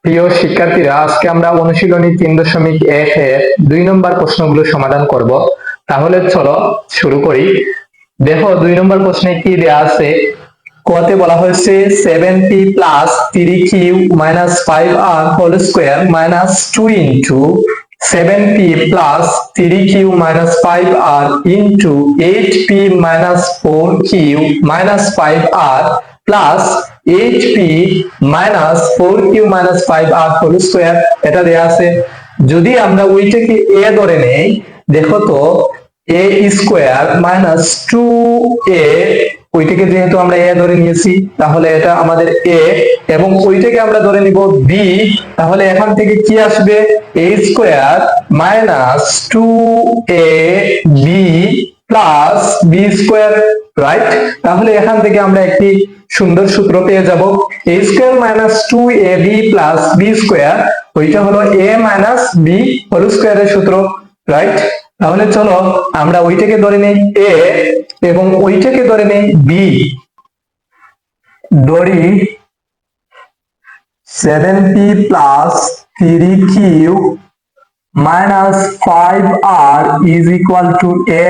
প্রিয় শিক্ষার্থীরা, আজকে আমরা অনুশীলনী 3.1 এর 2 নম্বর প্রশ্নগুলো সমাধান করব। তাহলে চলো শুরু করি। দেখো 2 নম্বর প্রশ্নে কি দেয়া আছে। কতে বলা হয়েছে 7p plus 3q minus 5r whole square minus 2 into 7p plus 3q minus 5r into 8p minus 4q minus 5r plus 8p minus 4q minus 5r whole square, এটা দেয়া আছে। যদি আমরা ওইটাকে a ধরে নেই, দেখো তো a স্কোয়ার মাইনাস 2a, ওইটাকে যেহেতু আমরা a ধরে নিয়েছি তাহলে এটা আমাদের a, এবং ওইটাকে আমরা ধরে নিব b, তাহলে এখান থেকে কি আসবে a square minus 2ab plus b square, right. তাহলে এখান থেকে আমরা একটি সুন্দর সূত্র পেয়ে যাব, a square minus 2ab plus b square, ওইটা হলো a মাইনাস b হোল স্কোয়ারের সূত্র, রাইট। তাহলে চলো আমরা ওইটাকে ধরে নেই a এবং ওইটাকে ধরে নেই b। ধরি 7p plus 3q minus 5r is equal to a,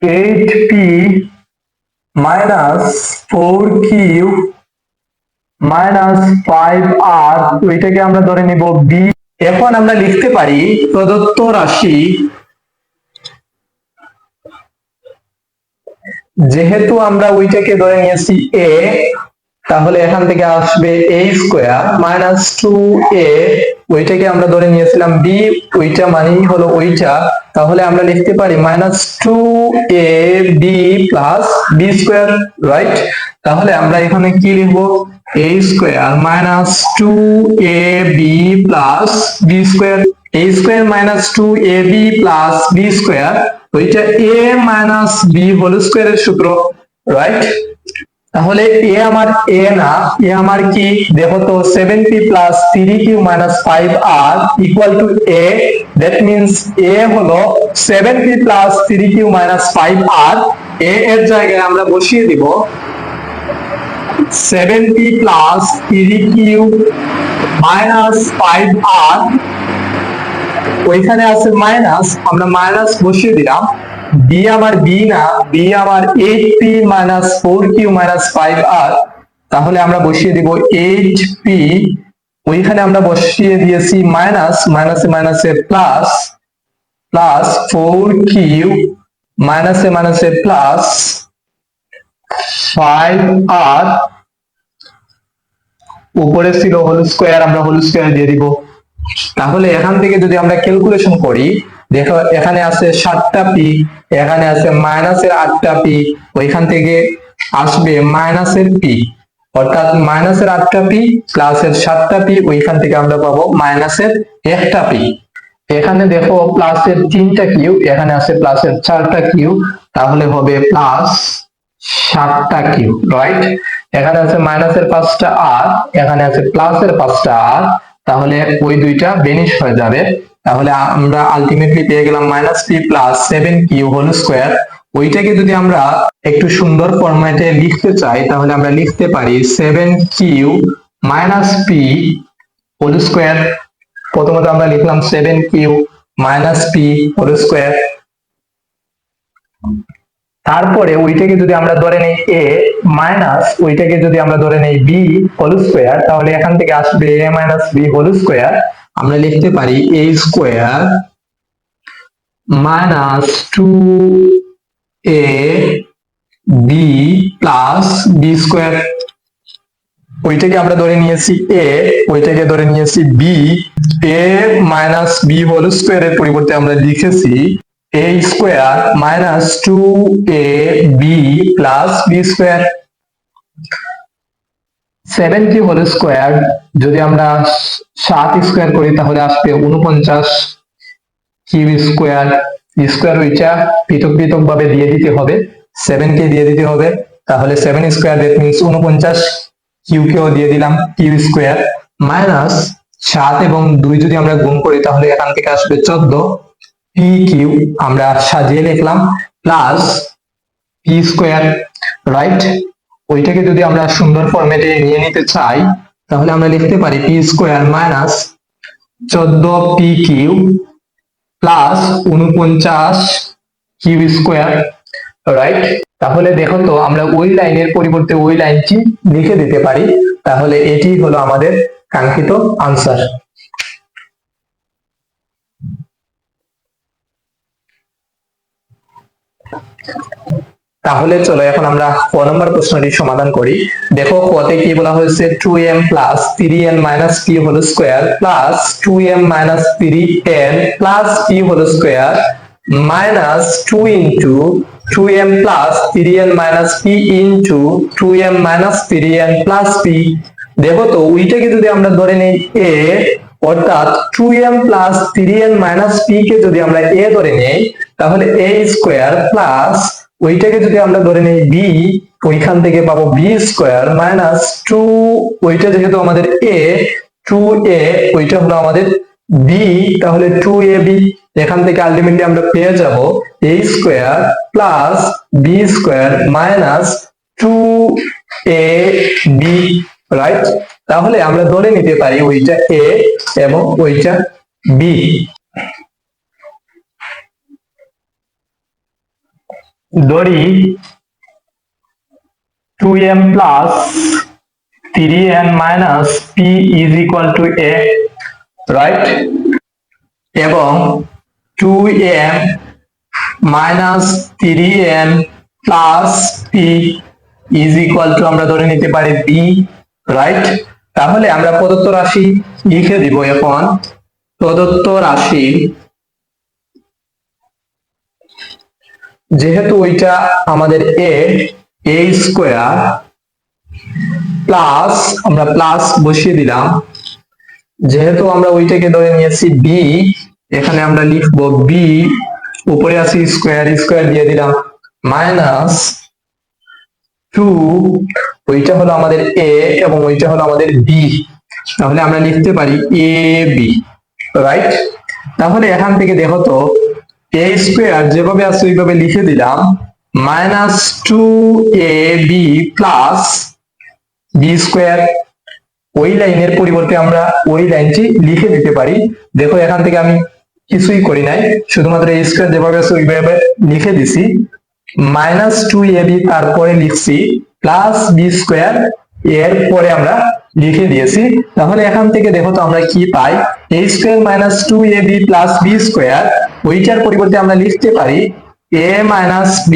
8p minus 4q minus 5r, ওইটাকে আমরা ধরে নিব b। এখন আমরা লিখতে পারি প্রদত্ত রাশি, যেহেতু আমরা ওইটাকে ধরে নিয়েছি a, তাহলে এখান থেকে আসবে a স্কোয়ার মাইনাস 2a, ওইটাকে আমরা ধরে নিয়েছিলাম b, ওইটা মানেই হলো ওইটা, তাহলে আমরা লিখতে পারি minus 2ab plus b square, right. তাহলে আমরা এখানে কি লিখবো, a square minus 2ab plus b square, a square minus 2ab plus b square, ওইটা a মাইনাস b হোল স্কোয়ারের সূত্র, রাইট। তাহলে এ আমার এ না, এ আমার কি, দেখো তো 7p plus 3q minus 5r equal to a, that means a হলো 7p plus 3q minus 5r। এ এর জায়গায় আমরা বসিয়ে দিব 7p plus 3q minus 5r, ওইখানে আছে মাইনাস, আমরা মাইনাস বসিয়ে দিলাম। b আমার b না, b আমার 8p minus 4q minus 5r, তাহলে আমরা বসিয়ে দিব 8p, ওইখানে আমরা বসিয়ে দিয়েছি মাইনাস, মাইনাসে মাইনাসে প্লাস, প্লাস 4q মাইনাসে মাইনাসে প্লাস 5r, উপরে ছিল হোল স্কোয়ার, আমরা হোল স্কোয়ার দিয়ে দিব। তাহলে এখান থেকে যদি আমরা ক্যালকুলেশন করি, দেখো এখানে আছে 7টা পি, এখানে আছে মাইনাসের 8টা পি, ওইখান থেকে আসবে মাইনাসের পি, অর্থাৎ মাইনাসের 8টা পি প্লাসের 7টা পি, ওইখান থেকে আমরা পাবো মাইনাসের 1টা পি। এখানে দেখো প্লাসের 3টা কিউ, এখানে আছে প্লাসের 4টা কিউ, তাহলে হবে প্লাস 7টা কিউ, রাইট। এখানে আছে মাইনাসের 5টা আর, এখানে আছে প্লাসের 5টা আর, তাহলে ওই দুইটা বেনিশ হয়ে যাবে। তাহলে আমরা আলটিমেটলি পেয়ে গেলাম minus P plus 7q whole square. ওইটাকে যদি আমরা একটু সুন্দর ফরম্যাটে লিখতে চাই, তাহলে আমরা লিখতে পারি 7q minus P whole square. প্রথমত আমরা লিখলাম 7q minus P whole square, তারপরে ওইটাকে যদি আমরা ধরে নেই a মাইনাস ওইটাকে যদি আমরা ধরে নেই b হোল স্কোয়ার, তাহলে এখান থেকে আসবে a minus b whole square. আমরা লিখতে পারি a square minus 2ab plus b square, ওইটাকে আমরা ধরে নিয়েছি a, ওইটাকে ধরে নিয়েছি b, a minus b whole স্কোয়ারের পরিবর্তে আমরা লিখেছি a square minus 2ab plus b square. 7q whole square যদি আমরা 7 স্কোয়ার করি তাহলে আসবে 49 কিউ স্কোয়ার, স্কোয়ার ওইটা পৃথক পৃথক ভাবে দিয়ে দিতে হবে, 7কে দিয়ে দিতে হবে, তাহলে 7 স্কোয়ার দ্যাট মিন্স 49, কিউ কেও দিয়ে দিলাম কিউ স্কোয়ার, মাইনাস 7 এবং 2 যদি আমরা গুণ করি তাহলে এখান থেকে আসবে 14 পি কিউ, আমরা সাজিয়ে লিখলাম, প্লাস পি স্কোয়ার, রাইট। ওইটাকে যদি আমরা সুন্দর ফরম্যাটে নিয়ে নিতে চাই তাহলে আমরা লিখতে পারি P square minus 14 P Q plus 49 Q square, right. তাহলে দেখো তো আমরা ওই লাইনের পরিবর্তে ওই লাইনটি লিখে দিতে পারি, তাহলে এটি হলো আমাদের কাঙ্ক্ষিত আনসার। তাহলে চলো এখন আমরা ক নম্বর প্রশ্নটি সমাধান করি। দেখো কতে কি বলা হয়েছে, 2m plus 3n minus p whole square plus 2m minus 3n plus p whole square minus 2 into 2m plus 3n minus p into 2m minus 3n plus p। দেখো তো ওইটাকে যদি আমরা ধরে নিই a, অর্থাৎ 2m plus 3n minus p কে যদি আমরা a ধরে নিই, তাহলে a স্কোয়ার প্লাস ওইটাকে যদি আমরা ধরে নিই b, ওইখান থেকে পাবো b স্কোয়ার মাইনাস 2, ওইটা যেহেতু আমাদের a, 2a ওইটা হলো আমাদের b, তাহলে 2ab এখান থেকে আলটিমেটলি আমরা পেয়ে যাব a square plus b square minus 2ab, right. তাহলে আমরা ধরে নিতে পারি ওইটা a এবং ওইটা b। ধরি 2m plus 3n minus p is equal to a, right, এবং 2m minus 3n plus p is equal to আমরা ধরে নিতে পারি b, রাইট। তাহলে আমরা প্রদত্ত রাশি লিখে দিব এখন। প্রদত্ত রাশি যেহেতু ওইটা আমাদের a স্কোয়ার প্লাস, আমরা প্লাস বসিয়ে দিলাম, যেহেতু আমরা ওইটাকে ধরে নিয়েছি b, এখানে আমরা লিখবো b, উপরে আছে স্কোয়ার, স্কোয়ার দিয়ে দিলাম মাইনাস 2, ওইটা হলো আমাদের a এবং ওইটা হলো আমাদের b, তাহলে আমরা লিখতে পারি a b, রাইট। তাহলে এখান থেকে দেখো তো a স্কোয়ার যেভাবে আছে ওইভাবে লিখে দিলাম minus 2ab plus b square, ওই লাইনের পরিবর্তে আমরা ওই লাইনটি লিখে দিতে পারি। দেখো এখান থেকে আমি কিছুই করি নাই, শুধুমাত্র a স্কোয়ার যেভাবে আছে ওইভাবে লিখে দিছি, মাইনাস 2ab তারপরে লিখছি প্লাস b স্কোয়ার, এর পরে আমরা লিখে দিয়েছি। তাহলে এখান থেকে দেখো তো আমরা কি পাই, a square minus 2ab plus b square, ওইটার পরিবর্তে আমরা লিখতে পারি a minus b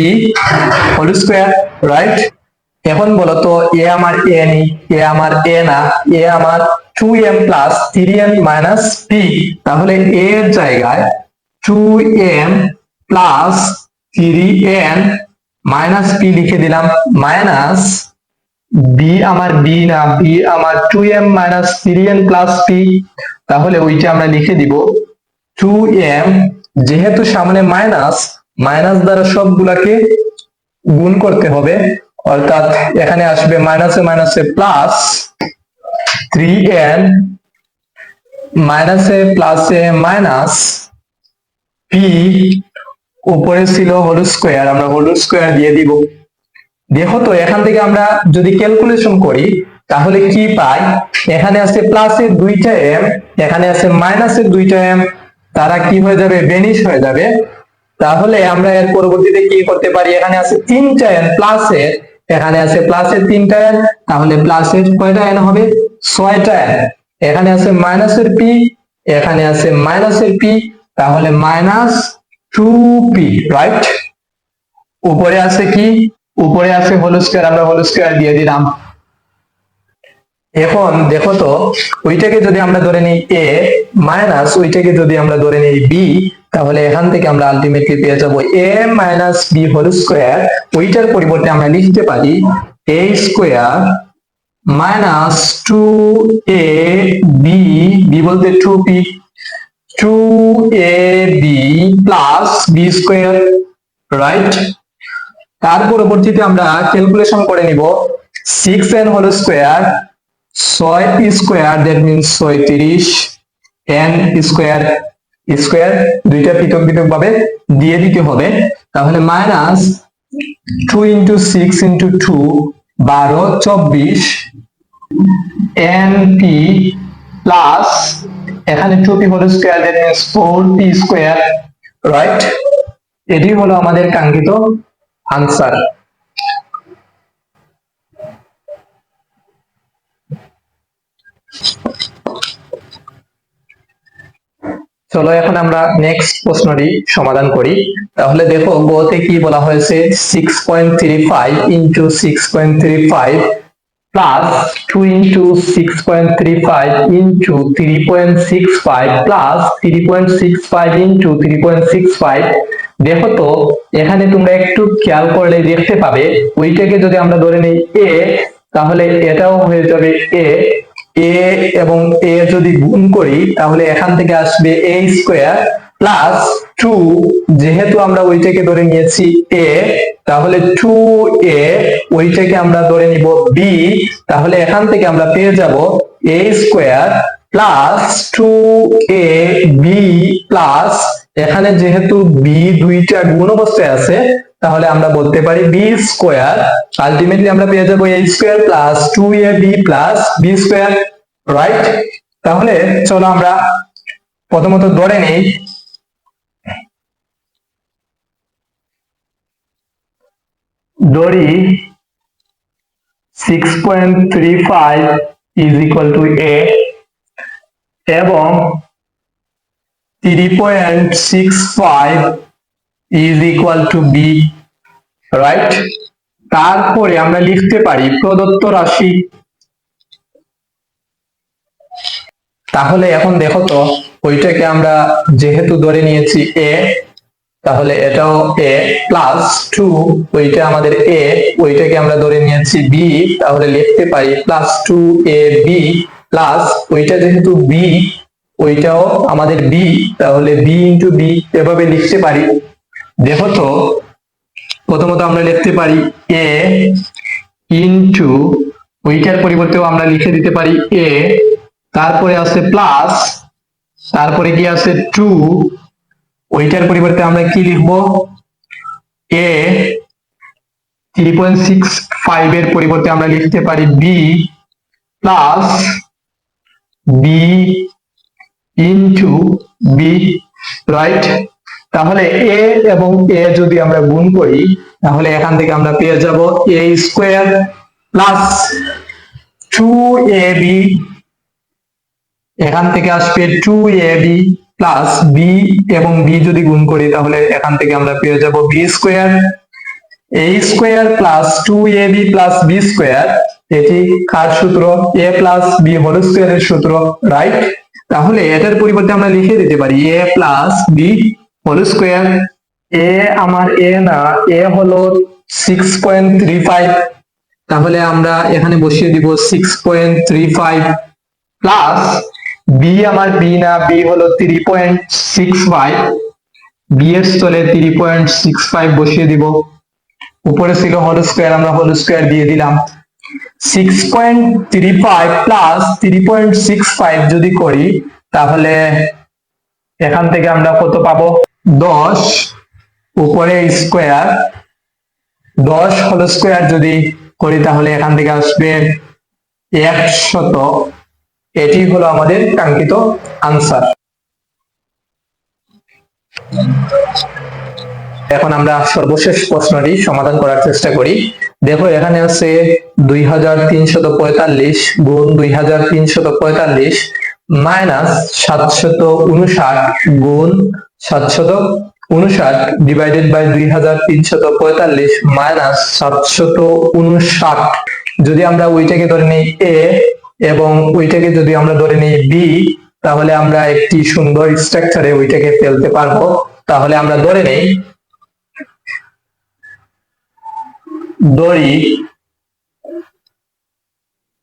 whole square, right. এখন বলো তো a আমার a নেই, a আমার a না, a আমার 2m plus 3n minus p, তাহলে a এর জায়গায় 2m plus 3n minus p লিখে দিলাম, মাইনাস b আমার b না, b আমার 2m minus 3n plus p, তাহলে ওইটা আমরা লিখে দিব 2m, যেহেতু সামনে মাইনাস, মাইনাস দ্বারা সবগুলাকে গুণ করতে হবে, অর্থাৎ এখানে আসবে মাইনাসে মাইনাসে প্লাস 3n, মাইনাসে প্লাসে মাইনাস p, উপরে ছিল হোল স্কোয়ার, আমরা হোল স্কোয়ার দিয়ে দিব। দেখো তো এখান থেকে আমরা যদি ক্যালকুলেশন করি তাহলে কি পাই, এখানে আছে প্লাসের 2টা m, এখানে আছে মাইনাসের 2টা m, তারা কি হয়ে যাবে, ভ্যানিশ হয়ে যাবে। তাহলে আমরা এর পরবর্তীতে কি করতে পারি, এখানে আছে 3টা n প্লাসের, এখানে আছে প্লাসের 3টা n, তাহলে প্লাসের কয়টা n হবে, 6টা n, এখানে আছে মাইনাসের p, এখানে আছে মাইনাসের p, তাহলে মাইনাস 2p, রাইট। উপরে আছে কি, উপরে আছে হোল স্কয়ার, আমরা হোল স্কয়ার দিয়ে দিলাম। এখন দেখো তো ওইটাকে যদি আমরা ধরে নিই a মাইনাস ওইটাকে যদি আমরা ধরে নিই b, তাহলে এখান থেকে আমরা আলটিমেটলি পেয়ে যাব a minus b whole square, ওইটার পরিবর্তে আমরা লিখতে পারি a square minus 2ab, b বলতে 2p, 2ab plus b square, right. তার পরবর্তীতে আমরা ক্যালকুলেশন করে নিব 6n whole square, 6 square, that means 36, n square, square দুইটা পৃথক পৃথক ভাবে দিয়ে দিতে হবে, তাহলে minus 2 into 6 into 2 12, 24, np plus এখানে 2p whole square, that means 4p square, right? এটি হলো আমাদের কাঙ্ক্ষিত আনসার। চলো এখন আমরা নেক্সট প্রশ্নটি সমাধান করি। তাহলে দেখো গতে কি বলা হয়েছে, 6.35 into 6.35 plus 2 into 6.35 into 3.65 plus 3.65 into 3.65। দেখো তো এখানে তোমরা একটু খেয়াল করলে দেখতে পাবে ওইটাকে যদি আমরা ধরে নিই এ, তাহলে এটাও হয়ে যাবে এ। এ এবং এ যদি গুণ করি তাহলে এখান থেকে আসবে এ স্কয়ার প্লাস 2, যেহেতু আমরা ওইটাকে ধরে নিয়েছি এ, তাহলে 2a, ওইটাকে আমরা ধরে নিব বি, তাহলে এখান থেকে আমরা পেয়ে যাব a square plus 2ab plus এখানে যেহেতু বি দুইটা গুণ অবস্থায় আছে তাহলে আমরা বলতে পারি বি স্কয়ার। আলটিমেটলি আমরা পেয়ে যাব a square plus 2ab plus B square, right? তাহলে চলো আমরা প্রথমত ধরে নেই ধরি 6.35 is equal to a এবং 3.65 is equal to b, right? তারপরে আমরা লিখতে পারি প্রদত্ত রাশি। তাহলে এখন দেখো তো ওইটাকে আমরা যেহেতু ধরে নিয়েছি এ, তাহলে এটাও a প্লাস 2, ওইটা আমাদের a, ওইটাকে আমরা ধরে নিয়েছি b, তাহলে লিখতে পারি প্লাস 2ab প্লাস ওইটা যেহেতু b, ওইটাও আমাদের b, তাহলে b ইন্টু b এভাবে লিখতে পারি। দেখো তো প্রথমত আমরা লিখতে পারি a ইন্টু ওইটার পরিবর্তেও আমরা লিখে দিতে পারি a, তারপরে আছে প্লাস, তারপরে কি আছে 2, ওইটার পরিবর্তে আমরা কি লিখবো a, 3.65 এর পরিবর্তে আমরা লিখতে পারি b plus b into b, right? তাহলে a এবং a যদি আমরা গুণ করি তাহলে এখান থেকে আমরা পেয়ে যাব a স্কয়ার প্লাস 2ab, এখান থেকে আসবে 2ab প্লাস b এবং b যদি গুণ করি তাহলে এখান থেকে আমরা পেয়ে যাব b square. a square plus 2ab plus b square, এটি কার সূত্র? a প্লাস b হোল স্কয়ারের সূত্র, রাইট? তাহলে এটার পরিবর্তে আমরা লিখে দিতে পারি a plus b whole square. a আমার a না, a হলো 6.35, তাহলে আমরা এখানে বসিয়ে দিব 6.35 প্লাস b আমার b না, b হলো 3.65, b এর স্থলে 3.65 বসিয়ে দিব, উপরে ছিল হোল স্কয়ার, আমরা হোল স্কয়ার দিয়ে দিলাম। 6.35 প্লাস 3.65 যদি করি তাহলে এখান থেকে আমরা কত পাবো? 10, উপরে স্কয়ার 10 হোল স্কয়ার যদি করি তাহলে এখান থেকে আসবে 100। এটি হলো আমাদের কাঙ্ক্ষিত আনসার। এখন আমরা সর্বশেষ প্রশ্নটি সমাধান করার চেষ্টা করি। দেখো এখানে আছে 2345 গুণ 2345 মাইনাস 759 গুণ 759 ডিভাইডেড বাই 2345 মাইনাস 759। যদি আমরা ওইটাকে ধরে নিই a এবং ওইটাকে যদি আমরা ধরে নিই b, তাহলে আমরা একটি সুন্দর স্ট্রাকচারে ওইটাকে ফেলতে পারবো। তাহলে আমরা ধরে নেই দড়ি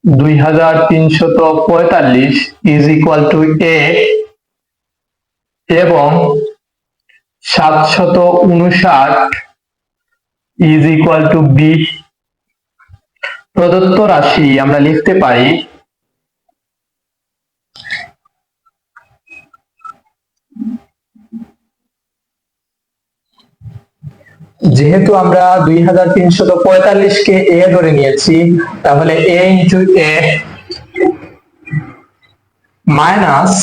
2345 ইজ ইকুয়াল টু a এবং 759 ইজ ইকুয়াল টু b। প্রদত্ত রাশি আমরা লিখতে পারি যেহেতু আমরা 2345 কে a ধরে নিয়েছি তাহলে a ইন্টু a মাইনাস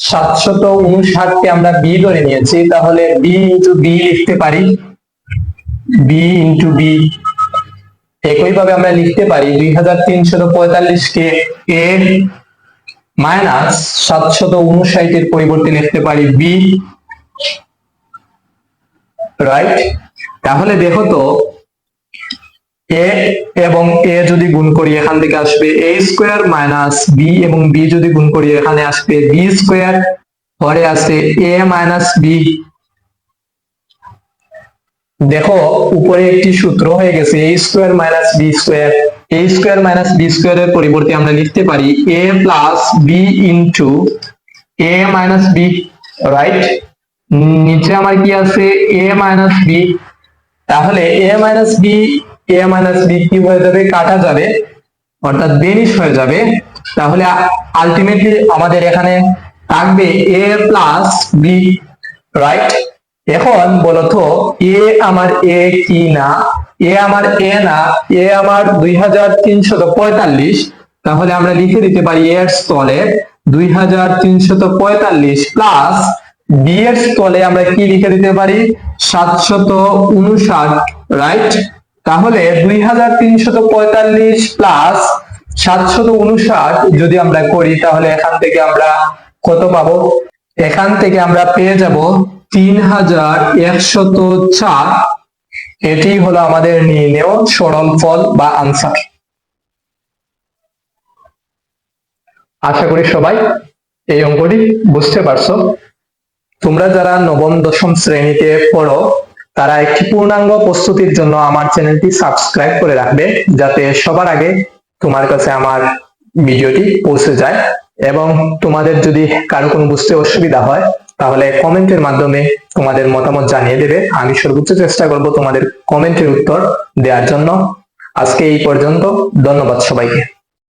759 কে আমরা বি ধরে নিয়েছি, তাহলে বি ইন্টু বি লিখতে পারি, বি ইন্টু বি। একইভাবে আমরা লিখতে পারি 2345 কে এ মাইনাস 759 এর পরিবর্তে লিখতে পারি বি, রাইট। তাহলে দেখো তো এ এবং এ যদি গুণ করি এখান থেকে আসবে এ স্কোয়ার মাইনাস বি, এবং বি যদি গুণ করি এখানে আসবে বি স্কোয়ার, পরে আছে এ মাইনাস বি। দেখো উপরে একটি সূত্র হয়ে গেছে এ স্কোয়ার মাইনাস বি স্কোয়ার। এ স্কোয়ার মাইনাস বি স্কোয়ার এর পরিবর্তে আমরা লিখতে পারি এ প্লাস বি ইন্টু এ মাইনাস বি, রাইট। নিচে আমার কি আছে এ মাইনাস বি, তাহলে এ মাইনাস বি কি হয়ে যাবে, কাটা যাবে, অর্থাৎ বেনিশ হয়ে যাবে। তাহলে আলটিমেটলি আমাদের এখানে থাকবে এ প্লাস বি, রাইট। এখন বলতো এ আমার এ কি না, এ আমার এ না, এ আমার 2345, তাহলে আমরা লিখে দিতে পারি এর স্থলে 2345 প্লাস বি এর স্থলে আমরা কি লিখে দিতে পারি 759, রাইট। তাহলে 2345 প্লাস 759 যদি আমরা করি তাহলে এখান থেকে আমরা কত পাবো, এখান থেকে আমরা পেয়ে যাব 3104। এটি হলো আমাদের নির্ণেয় সরল ফল বা আনসার। আশা করি সবাই এই অঙ্কটি বুঝতে পারছো। তোমরা যারা নবম দশম শ্রেণীতে পড়ো তারা একটি পূর্ণাঙ্গ প্রস্তুতির জন্য আমার চ্যানেলটি সাবস্ক্রাইব করে রাখবে, যাতে সবার আগে তোমার কাছে আমার ভিডিওটি পৌঁছে যায়। এবং তোমাদের যদি কারো কোনো বুঝতে অসুবিধা হয় তাহলে কমেন্টের মাধ্যমে তোমাদের মতামত জানিয়ে দেবে, আমি সর্বোচ্চ চেষ্টা করব তোমাদের কমেন্টের উত্তর দেওয়ার জন্য। আজকে এই পর্যন্ত, ধন্যবাদ সবাইকে।